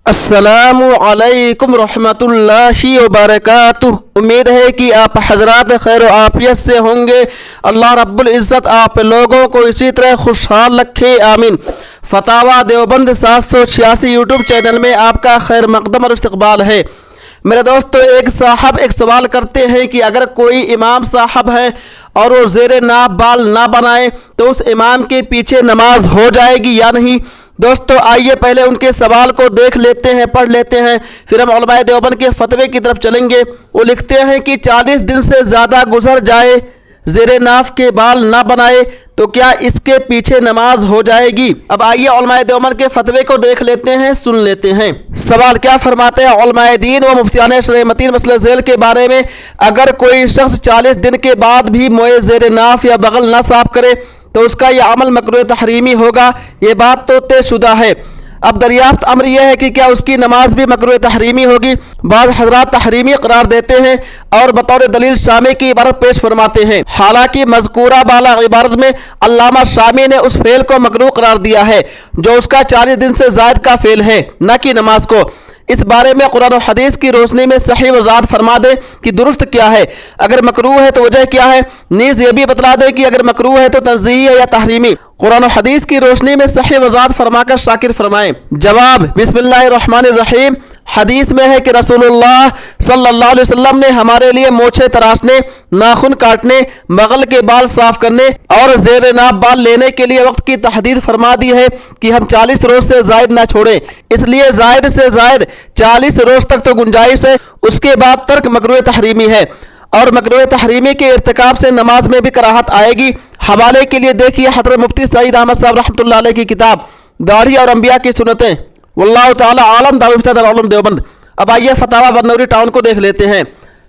अस्सलामु अलैकुम रहमतुल्लाहि व बरकातुहू। उम्मीद है कि आप हजरात खैर व आफियत से होंगे। अल्लाह रब्बुल इज़्ज़त आप लोगों को इसी तरह खुशहाल रखे, आमीन। फतावा देवबंद 786 यूट्यूब चैनल में आपका खैर मकदम और इस्तकबाल है। मेरे दोस्तों, एक साहब एक सवाल करते हैं कि अगर कोई इमाम साहब है और वो ज़ेरे नाप बाल ना बनाए तो उस इमाम के पीछे नमाज हो जाएगी या नहीं। दोस्तों, आइए पहले उनके सवाल को देख लेते हैं, पढ़ लेते हैं, फिर हम उलमाए देवबंद के फतवे की तरफ चलेंगे। वो लिखते हैं कि 40 दिन से ज़्यादा गुजर जाए, ज़ेरे नाफ के बाल ना बनाए तो क्या इसके पीछे नमाज हो जाएगी। अब आइए उलमाए देवबंद के फतवे को देख लेते हैं, सुन लेते हैं। सवाल क्या फरमाते हैं उलमाए दीन व मुफ्तियान शरअ मतीन मसला झेल के बारे में। अगर कोई शख्स 40 दिन के बाद भी मोए ज़ेरे नाफ या बगल ना साफ करे तो उसका यह अमल मकरूह तहरीमी होगा। ये बात तो तयशुदा है। अब दरियाफ्त अमर यह है कि क्या उसकी नमाज भी मकरूह तहरीमी होगी। बाज़ हज़रात तहरीमी करार देते हैं और बतौर दलील शामी की इबारत पेश फरमाते हैं। हालांकि मज़कूरा बाला इबारत में अल्लामा शामी ने उस फेल को मकरूह करार दिया है जो उसका 40 दिन से ज़ायद का फेल है, न कि नमाज को। इस बारे में कुरान और हदीस की रोशनी में सही वज़ाहत फरमा दे कि दुरुस्त क्या है, अगर मकरूह है तो वजह क्या है। नीज़ ये भी बतला दे कि अगर मकरूह है तो तंज़ीही है या तहरीमी। कुरान और हदीस की रोशनी में सही वज़ाहत फरमाकर शाकिर फरमाएं। जवाब, बिस्मिल्लाहिर्रहमानिर्रहीम। हदीस में है कि रसूलुल्लाह सल्लल्लाहु अलैहि वसल्लम ने हमारे लिए मोछे तराशने, नाखून काटने, बगल के बाल साफ करने और ज़ेरे नाप बाल लेने के लिए वक्त की तहदीद फरमा दी है कि हम 40 रोज से जायद ना छोड़ें। इसलिए जायद से जायद 40 रोज तक तो गुंजाइश है, उसके बाद तर्क मकरूह तहरीमी है और मकरूह तहरीमी के इर्तिकाब से नमाज में भी कराहत आएगी। हवाले के लिए देखिए हज़रत मुफ्ती सईद अहमद साहब रहमतुल्लाह अलैह की किताब दाढ़ी और अंबिया की सुन्नतें। वल्लाहु ताला आलम। दारुल देवबंद। अब आइए फतावा बरनौरी टाउन को देख लेते हैं।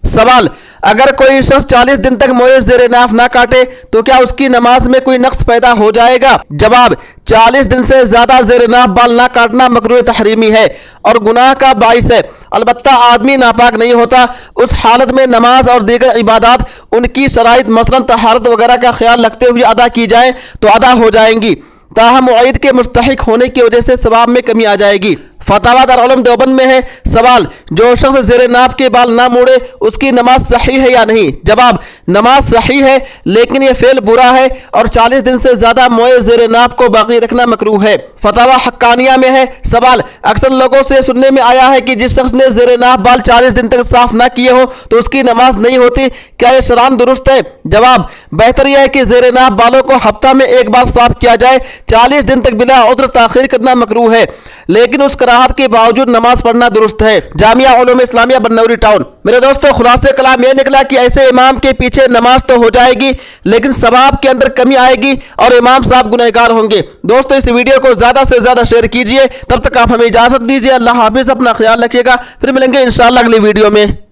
सवाल, अगर कोई शख्स 40 दिन तक मोए ज़ेरे नाफ ना काटे तो क्या उसकी नमाज में कोई नक्स पैदा हो जाएगा। जवाब, 40 दिन से ज़्यादा ज़ेरे नाफ बाल ना काटना मकरूह तहरीमी है और गुनाह का बाइस है। अलबत्ता आदमी नापाक नहीं होता, उस हालत में नमाज और दीगर इबादत उनकी शराइत मसलन तहारत वगैरह का ख्याल रखते हुए अदा की जाए तो अदा हो जाएंगी, ताहम मुईद के मुस्तहिक होने की वजह से सवाब में कमी आ जाएगी। फतावा दारुल उलूम देवबंद में है। सवाल, जो शख्स ज़ेरे नाप के बाल ना मोड़े उसकी नमाज सही है या नहीं। जवाब, नमाज सही है लेकिन यह फेल बुरा है और 40 दिन से ज़्यादा मोए ज़ेरे नाप को बाकी रखना मकरूह है। फतावा हक्कानिया में है। सवाल, अक्सर लोगों से सुनने में आया है कि जिस शख्स ने ज़ेरे नाप बाल 40 दिन तक साफ ना किए हो तो उसकी नमाज नहीं होती, क्या यह शरान दुरुस्त है। जवाब, बेहतर यह है कि ज़ेरे नाप बालों को हफ्ता में एक बार साफ किया जाए। 40 दिन तक बिला उद्र ताखीर करना मकरूह है लेकिन उस कराहत के बावजूद नमाज पढ़ना दुरुस्त है। जामिया उलूम इस्लामिया बरनौरी टाउन। मेरे दोस्तों, खुलासे कलाम यह निकला कि ऐसे इमाम के पीछे नमाज तो हो जाएगी लेकिन सवाब के अंदर कमी आएगी और इमाम साहब गुनहगार होंगे। दोस्तों, इस वीडियो को ज़्यादा से ज़्यादा शेयर कीजिए। तब तक आप हमें इजाज़त दीजिए। अल्लाह हाफिज़। अपना ख्याल रखिएगा। फिर मिलेंगे इंशाअल्लाह अगली वीडियो में।